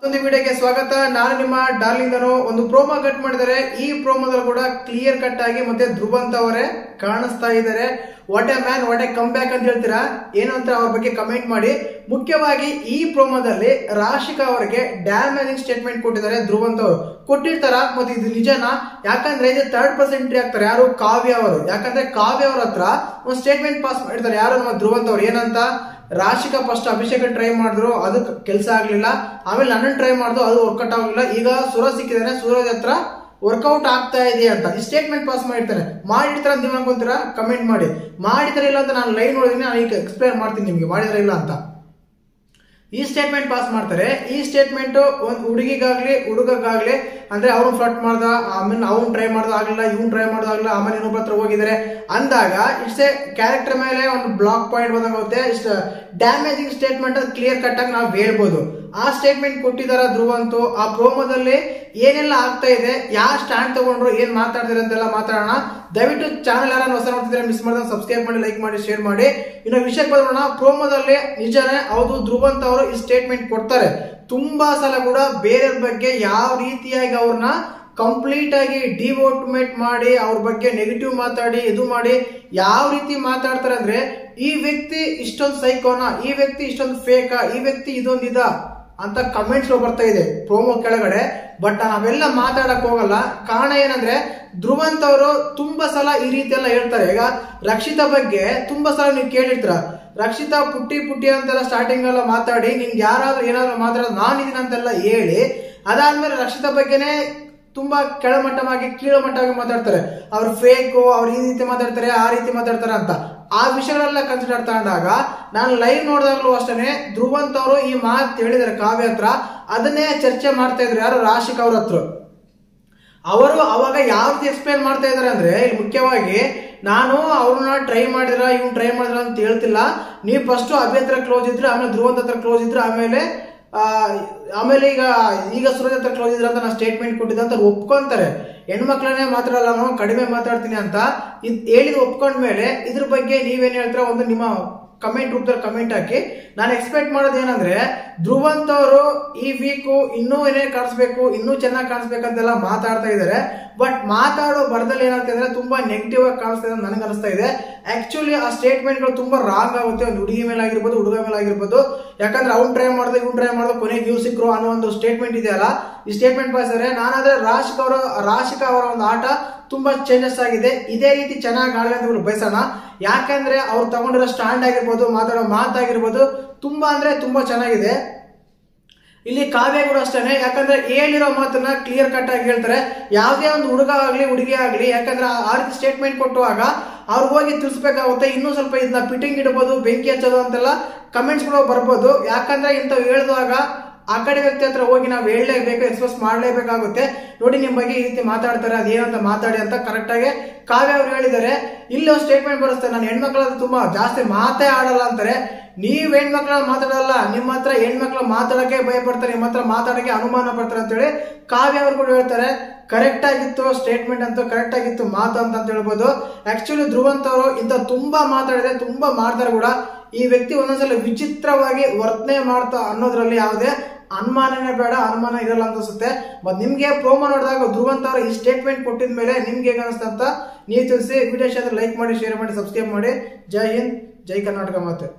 ಒಂದು ವಿಡಿಯೋಗೆ ಸ್ವಾಗತ. ನಾನು ನಿಮ್ಮ ಡಾರ್ಲಿಂಗ್ ಧನು. ಒಂದು ಪ್ರೋಮೋ ಕಟ್ ಮಾಡಿದರೆ ಈ ಪ್ರೋಮೋದಲ್ಲಿ ಕೂಡ ಕ್ಲಿಯರ್ ಕಟ್ ಆಗಿ ಮತ್ತೆ ಧ್ರುವಂತ್ ಅವರೇ ಕಾಣಿಸ್ತಾ ಇದ್ದಾರೆ. What A man, what A come back ಅಂತ ಹೇಳ್ತೀರಾ, ಏನು ಅಂತ ಅವ್ರ ಬಗ್ಗೆ ಕಮೆಂಟ್ ಮಾಡಿ. ಮುಖ್ಯವಾಗಿ ಈ ಪ್ರೋಮೋದಲ್ಲಿ ರಾಶಿಕಾ ಅವರಿಗೆ ಡ್ಯಾಮೇಜಿಂಗ್ ಸ್ಟೇಟ್ಮೆಂಟ್ ಕೊಟ್ಟಿದ್ದಾರೆ ಧ್ರುವಂತ್ ಅವರು. ಕೊಟ್ಟಿರ್ತಾರ ಮತ್ತೆ ಇದು ನಿಜನಾ? ಯಾಕಂದ್ರೆ ಇದು ಥರ್ಡ್ ಪರ್ಸನ್ ಎಂಟ್ರಿ ಆಗ್ತಾರೆ ಯಾರು, ಕಾವ್ಯ ಅವರು. ಯಾಕಂದ್ರೆ ಕಾವ್ಯ ಅವ್ರ ಹತ್ರ ಒಂದು ಸ್ಟೇಟ್ಮೆಂಟ್ ಪಾಸ್ ಮಾಡಿರ್ತಾರೆ ಯಾರು, ನಮ್ಮ ಧ್ರುವಂತ್ ಅವರು. ಏನಂತ, ರಾಶಿಕಾ ಫಸ್ಟ್ ಅಭಿಷೇಕ ಟ್ರೈ ಮಾಡಿದ್ರು, ಅದು ಕೆಲಸ ಆಗ್ಲಿಲ್ಲ. ಆಮೇಲೆ ನನ್ನ ಟ್ರೈ ಮಾಡಿದ್ರು, ಅದು ವರ್ಕೌಟ್ ಆಗ್ಲಿಲ್ಲ. ಈಗ ಸೂರಜ್ ಸಿಕ್ಕಿದಾನೆ, ಸೂರಜ್ ಹತ್ರ ವರ್ಕೌಟ್ ಆಗ್ತಾ ಇದೆ ಅಂತ ಈ ಸ್ಟೇಟ್ಮೆಂಟ್ ಪಾಸ್ ಮಾಡಿರ್ತಾರೆ. ಮಾಡಿರ್ತಾರೆ ಅಂತ ನೀವು ಅನ್ಕೊಂತೀರಾ? ಕಮೆಂಟ್ ಮಾಡಿದ್ರೆ ಇಲ್ಲ ಅಂತ ನಾನು ಲೈವ್ ನೋಡಿದೀನಿ, ನಾನು ಈಗ ಎಕ್ಸ್ಪ್ಲೇನ್ ಮಾಡ್ತೀನಿ ನಿಮ್ಗೆ ಮಾಡಿದ್ರೆ ಇಲ್ಲ ಅಂತ. ಈ ಸ್ಟೇಟ್ಮೆಂಟ್ ಪಾಸ್ ಮಾಡ್ತಾರೆ. ಈ ಸ್ಟೇಟ್ಮೆಂಟ್ ಒಂದು ಹುಡುಗಿಗಾಗ್ಲಿ ಹುಡುಗಗಾಗ್ಲಿ, ಅಂದ್ರೆ ಅವ್ನು ಫ್ಲರ್ಟ್ ಮಾಡ್ದ, ಆಮೇಲೆ ಅವ್ನು ಟ್ರೈ ಮಾಡ್ದ ಆಗ್ಲಿಲ್ಲ, ಇವ್ನು ಟ್ರೈ ಮಾಡ್ದ ಆಗ್ಲಿಲ್ಲ, ಆಮೇಲೆ ಇನ್ನೊಬ್ಬ ಹತ್ರ ಹೋಗಿದ್ದಾರೆ ಅಂದಾಗ ಇಟ್ಸ್ ಎ ಕ್ಯಾರೆಕ್ಟರ್ ಮೇಲೆ ಒಂದು ಬ್ಲಾಕ್ ಪಾಯಿಂಟ್ ಬಂದಾಗುತ್ತೆ. ಇಷ್ಟ ಡ್ಯಾಮೇಜಿಂಗ್ ಸ್ಟೇಟ್ಮೆಂಟ್ ಅದು ಕ್ಲಿಯರ್ ಕಟ್ ಆಗಿ ನಾವು ಹೇಳ್ಬೋದು. ಆ ಸ್ಟೇಟ್ಮೆಂಟ್ ಕೊಟ್ಟಿದಾರ ಧ್ರುವಂತ್. ಆ ಪ್ರೋಮೋದಲ್ಲಿ ಏನೆಲ್ಲ ಆಗ್ತಾ ಇದೆ, ಯಾವ ಸ್ಟ್ಯಾಂಡ್ ತಗೊಂಡ್ರು, ಏನ್ ಮಾತಾಡ್ತಾರೆ ಅಂತೆಲ್ಲ ಮಾತಾಡೋಣ. ದಯವಿಟ್ಟು ಚಾನಲ್ ಯಾರು ಹೊಸ ನೋಡ್ತಿದ್ರೆ ಮಿಸ್ ಮಾಡಿದ್ರೆ ಸಬ್ಸ್ಕ್ರೈಬ್ ಮಾಡಿ, ಲೈಕ್ ಮಾಡಿ, ಶೇರ್ ಮಾಡಿ. ಇನ್ನು ವಿಷಯಕ್ಕೆ ಬರೋಣ. ಪ್ರೋಮೋದಲ್ಲಿ ನಿಜನೇ ಹೌದು, ಧ್ರುವಂತ್ ಅವರು ಈ ಸ್ಟೇಟ್ಮೆಂಟ್ ಕೊಡ್ತಾರೆ. ತುಂಬಾ ಸಲ ಕೂಡ ಬೇರೆಯವ್ರ ಬಗ್ಗೆ ಯಾವ ರೀತಿಯಾಗಿ ಅವ್ರನ್ನ ಕಂಪ್ಲೀಟ್ ಆಗಿ ಡಿವೋಟ್ಮೆಂಟ್ ಮಾಡಿ, ಅವ್ರ ಬಗ್ಗೆ ನೆಗೆಟಿವ್ ಮಾತಾಡಿ, ಇದು ಮಾಡಿ ಯಾವ ರೀತಿ ಮಾತಾಡ್ತಾರೆ ಅಂದ್ರೆ, ಈ ವ್ಯಕ್ತಿ ಇಷ್ಟೊಂದು ಸೈಕೋನ, ಈ ವ್ಯಕ್ತಿ ಇಷ್ಟೊಂದು ಫೇಕಾ, ಈ ವ್ಯಕ್ತಿ ಇದೊಂದಿದ ಅಂತ ಕಮೆಂಟ್ಸ್ ಬರ್ತಾ ಇದೆ ಪ್ರೋಮೋ ಕೆಳಗಡೆ. ಬಟ್ ನಾವೆಲ್ಲ ಮಾತಾಡಕ್ ಹೋಗಲ್ಲ. ಕಾರಣ ಏನಂದ್ರೆ, ಧ್ರುವಂತ್ ಅವರು ತುಂಬಾ ಸಲ ಈ ರೀತಿ ಎಲ್ಲ ಹೇಳ್ತಾರೆ. ಈಗ ರಕ್ಷಿತಾ ಬಗ್ಗೆ ತುಂಬಾ ಸಲ ನೀವು ಕೇಳಿರ್ತೀರ, ರಕ್ಷಿತಾ ಪುಟ್ಟಿ ಅಂತೆಲ್ಲ ಸ್ಟಾರ್ಟಿಂಗ್ ಎಲ್ಲ ಮಾತಾಡಿ, ನಿಮ್ಗೆ ಯಾರಾದ್ರೂ ಏನಾದ್ರು ಮಾತಾಡೋದು ನಾನಿದ್ದೀನಿ ಅಂತೆಲ್ಲ ಹೇಳಿ, ಅದಾದ್ಮೇಲೆ ರಕ್ಷಿತಾ ಬಗ್ಗೆನೆ ತುಂಬಾ ಕೆಳಮಟ್ಟವಾಗಿ ಕೀಳುಮಟ್ಟವಾಗಿ ಮಾತಾಡ್ತಾರೆ. ಅವ್ರು ಫೇಕು, ಅವ್ರು ಈ ರೀತಿ ಮಾತಾಡ್ತಾರೆ, ಆ ರೀತಿ ಮಾತಾಡ್ತಾರೆ ಅಂತ. ಆ ವಿಷಯಗಳೆಲ್ಲ ಕನ್ಸಿಡರ್ ತಗೊಂಡಾಗ ನಾನು ಲೈವ್ ನೋಡಿದಾಗ್ಲೂ ಅಷ್ಟೇ ಧ್ರುವಂತ್ ಅವರು ಈ ಮಾತು ಹೇಳಿದಾರೆ ಕಾವ್ಯ ಹತ್ರ, ಅದನ್ನೇ ಚರ್ಚೆ ಮಾಡ್ತಾ ಇದ್ರು ಯಾರು, ರಾಶಿಕಾ ಅವ್ರ ಹತ್ರ. ಅವರು ಅವಾಗ ಯಾವ ರೀತಿ ಎಕ್ಸ್ಪ್ಲೇನ್ ಮಾಡ್ತಾ ಇದಾರೆ ಅಂದ್ರೆ, ಇಲ್ಲಿ ಮುಖ್ಯವಾಗಿ ನಾನು ಅವ್ರನ್ನ ಟ್ರೈ ಮಾಡಿದ್ರ ಇವ್ನು ಟ್ರೈ ಮಾಡಿದ್ರ ಅಂತ ಹೇಳ್ತಿಲ್ಲ. ನೀವು ಫಸ್ಟ್ ಅಭಿ ಹತ್ರ ಕ್ಲೋಸ್ ಇದ್ರೆ, ಆಮೇಲೆ ಧ್ರುವಂತ್ ಹತ್ರ ಕ್ಲೋಸ್ ಇದ್ರೆ, ಆಮೇಲೆ ಈಗ ಸೂರಜ್ ಹತ್ರ ಕ್ಲೋಸ್ ಇದ್ರೆ ಅಂತ ನಾನು ಸ್ಟೇಟ್ಮೆಂಟ್ ಕೊಟ್ಟಿದ್ದೆ ಅಂತ ಒಪ್ಕೊಂತಾರೆ. ಹೆಣ್ಮಕ್ಳನ್ನೇ ಮಾತಾಡಲ್ಲ, ನಾನು ಕಡಿಮೆ ಮಾತಾಡ್ತೀನಿ ಅಂತ ಹೇಳಿದ್ ಒಪ್ಕೊಂಡ್ಮೇಲೆ ಇದ್ರ ಬಗ್ಗೆ ನೀವೇನ್ ಹೇಳ್ತೀರಾ ಒಂದು ನಿಮ್ಮ ಕಮೆಂಟ್ ರೂಪದಲ್ಲಿ ಕಮೆಂಟ್ ಹಾಕಿ. ನಾನು ಎಕ್ಸ್ಪೆಕ್ಟ್ ಮಾಡೋದು ಏನಂದ್ರೆ, ಧ್ರುವಂತ್ ಅವರು ಈ ವೀಕು ಇನ್ನೂ ಏನೇ ಕಾಣಿಸ್ಬೇಕು, ಇನ್ನೂ ಚೆನ್ನಾಗಿ ಕಾಣಿಸ್ಬೇಕಂತೆಲ್ಲ ಮಾತಾಡ್ತಾ ಇದಾರೆ. ಬಟ್ ಮಾತಾಡೋ ಬರದಲ್ಲಿ ಏನಾಗ್ತದೆ ಅಂದ್ರೆ ತುಂಬಾ ನೆಗೆಟಿವ್ ಆಗಿ ಕಾಣಿಸ್ತಾ ಇದೆ ನನಗೆ ಅನಿಸ್ತಾ ಇದೆ. ಆಕ್ಚುಲಿ ಆ ಸ್ಟೇಟ್ಮೆಂಟ್ ಗಳು ತುಂಬಾ ರಾಂಗ್ ಆಗುತ್ತೆ, ಒಂದು ಹುಡುಗಿ ಮೇಲೆ ಆಗಿರ್ಬೋದು, ಹುಡುಗ ಮೇಲೆ ಆಗಿರ್ಬೋದು. ಯಾಕಂದ್ರೆ ಅವ್ನು ಟ್ರೈ ಮಾಡ್ದೆ, ಇವ್ನು ಟ್ರೈ ಮಾಡ್ದೆ, ಕೊನೆಗೆ ನೀವು ಸಿಕ್ಕರು ಅನ್ನೋ ಒಂದು ಸ್ಟೇಟ್ಮೆಂಟ್ ಇದೆಯಲ್ಲ, ಈ ಸ್ಟೇಟ್ಮೆಂಟ್ ಪಾಸಿದ್ರೆ ನಾನಾದ್ರೆ ರಾಶಿಕಾ ಅವರ ಒಂದು ಆಟ ತುಂಬಾ ಚೇಂಜಸ್ ಆಗಿದೆ. ಇದೇ ರೀತಿ ಚೆನ್ನಾಗಿ ಆಡಲಿ ಅಂತ ಬಯಸೋಣ. ಯಾಕಂದ್ರೆ ಅವ್ರು ತಗೊಂಡಿರೋ ಸ್ಟ್ಯಾಂಡ್ ಆಗಿರ್ಬೋದು, ಮಾತಾಡೋ ಮಾತಾಗಿರ್ಬೋದು, ತುಂಬಾ ಅಂದ್ರೆ ತುಂಬಾ ಚೆನ್ನಾಗಿದೆ. ಇಲ್ಲಿ ಕಾವ್ಯ ಕೂಡ ಅಷ್ಟೇ. ಯಾಕಂದ್ರೆ ಹೇಳಿರೋ ಮಾತನ್ನ ಕ್ಲಿಯರ್ ಕಟ್ ಆಗಿ ಹೇಳ್ತಾರೆ. ಯಾವುದೇ ಒಂದು ಹುಡುಗ ಆಗ್ಲಿ ಹುಡುಗಿ ಆಗ್ಲಿ, ಯಾಕಂದ್ರೆ ಆ ರೀತಿ ಸ್ಟೇಟ್ಮೆಂಟ್ ಕೊಟ್ಟುವಾಗ ಅವ್ರಿಗೆ ಹೋಗಿ ತಿಳಿಸ್ಬೇಕಾಗುತ್ತೆ. ಇನ್ನೂ ಸ್ವಲ್ಪ ಇದನ್ನ ಫಿಟ್ಟಿಂಗ್ ಇಡಬಹುದು, ಬೆಂಕಿ ಹಚ್ಚೋದು ಅಂತೆಲ್ಲ ಕಮೆಂಟ್ಸ್ ಕೂಡ ಬರ್ಬೋದು. ಯಾಕಂದ್ರೆ ಇಂಥವು ಹೇಳಿದಾಗ ಆ ಕಡೆ ವ್ಯಕ್ತಿ ಹತ್ರ ಹೋಗಿ ನಾವು ಹೇಳಲೇಬೇಕು, ಎಕ್ಸ್ಪ್ರೆಸ್ ಮಾಡಲೇಬೇಕಾಗುತ್ತೆ. ನೋಡಿ ನಿಮ್ ಬಗ್ಗೆ ಈ ರೀತಿ ಮಾತಾಡ್ತಾರೆ, ಅದೇನಂತ ಮಾತಾಡಿ ಅಂತ ಕರೆಕ್ಟ್ ಆಗಿ ಕಾವ್ಯ ಅವ್ರು ಹೇಳಿದ್ದಾರೆ. ಇಲ್ಲಿ ಒಂದು ಸ್ಟೇಟ್ಮೆಂಟ್ ಬರುತ್ತೆ, ನಾನು ಹೆಣ್ಮಕ್ಳ ತುಂಬಾ ಜಾಸ್ತಿ ಮಾತೇ ಆಡಲ್ಲ ಅಂತಾರೆ. ನೀವ್ ಹೆಣ್ಮಕ್ಳ ಮಾತಾಡಲ್ಲ, ನಿಮ್ಮ ಹತ್ರ ಹೆಣ್ಮಕ್ಳು ಮಾತಾಡಕ್ಕೆ ಭಯ ಪಡ್ತಾರೆ, ನಿಮ್ಮ ಹತ್ರ ಮಾತಾಡಕ್ಕೆ ಅನುಮಾನ ಪಡ್ತಾರೆ ಅಂತೇಳಿ ಕಾವ್ಯ ಅವ್ರು ಕೂಡ ಹೇಳ್ತಾರೆ. ಕರೆಕ್ಟ್ ಆಗಿತ್ತು ಸ್ಟೇಟ್ಮೆಂಟ್ ಅಂತೂ, ಕರೆಕ್ಟ್ ಆಗಿತ್ತು ಮಾತು ಅಂತ ಹೇಳ್ಬೋದು. ಆಕ್ಚುಲಿ ಧ್ರುವಂತ್ ಅವರು ಇಂತ ತುಂಬಾ ಮಾತಾಡಿದೆ, ತುಂಬಾ ಮಾಡ್ತಾರೆ ಕೂಡ. ಈ ವ್ಯಕ್ತಿ ಒಂದೊಂದ್ಸಲ ವಿಚಿತ್ರವಾಗಿ ವರ್ತನೆ ಮಾಡ್ತಾ ಅನ್ನೋದ್ರಲ್ಲಿ ಯಾವುದೇ ಅನುಮಾನನೇ ಬೇಡ, ಅನುಮಾನ ಇರಲ್ಲ ಅಂತ ಅನ್ಸುತ್ತೆ. ಮತ್ ನಿಮ್ಗೆ ಪ್ರೋಮೋ ನೋಡಿದಾಗ ಧ್ರುವಂತ್ ಅವರು ಈ ಸ್ಟೇಟ್ಮೆಂಟ್ ಕೊಟ್ಟಿದ ಮೇಲೆ ನಿಮ್ಗೆ ಹೇಗೆ ಅನಿಸ್ತಾ ಅಂತ ನೀವು ತಿಳಿಸಿ. ವಿಡಿಯೋ ಲೈಕ್ ಮಾಡಿ, ಶೇರ್ ಮಾಡಿ, ಸಬ್ಸ್ಕ್ರೈಬ್ ಮಾಡಿ. ಜೈ ಹಿಂದ್, ಜೈ ಕರ್ನಾಟಕ ಮಾತೆ.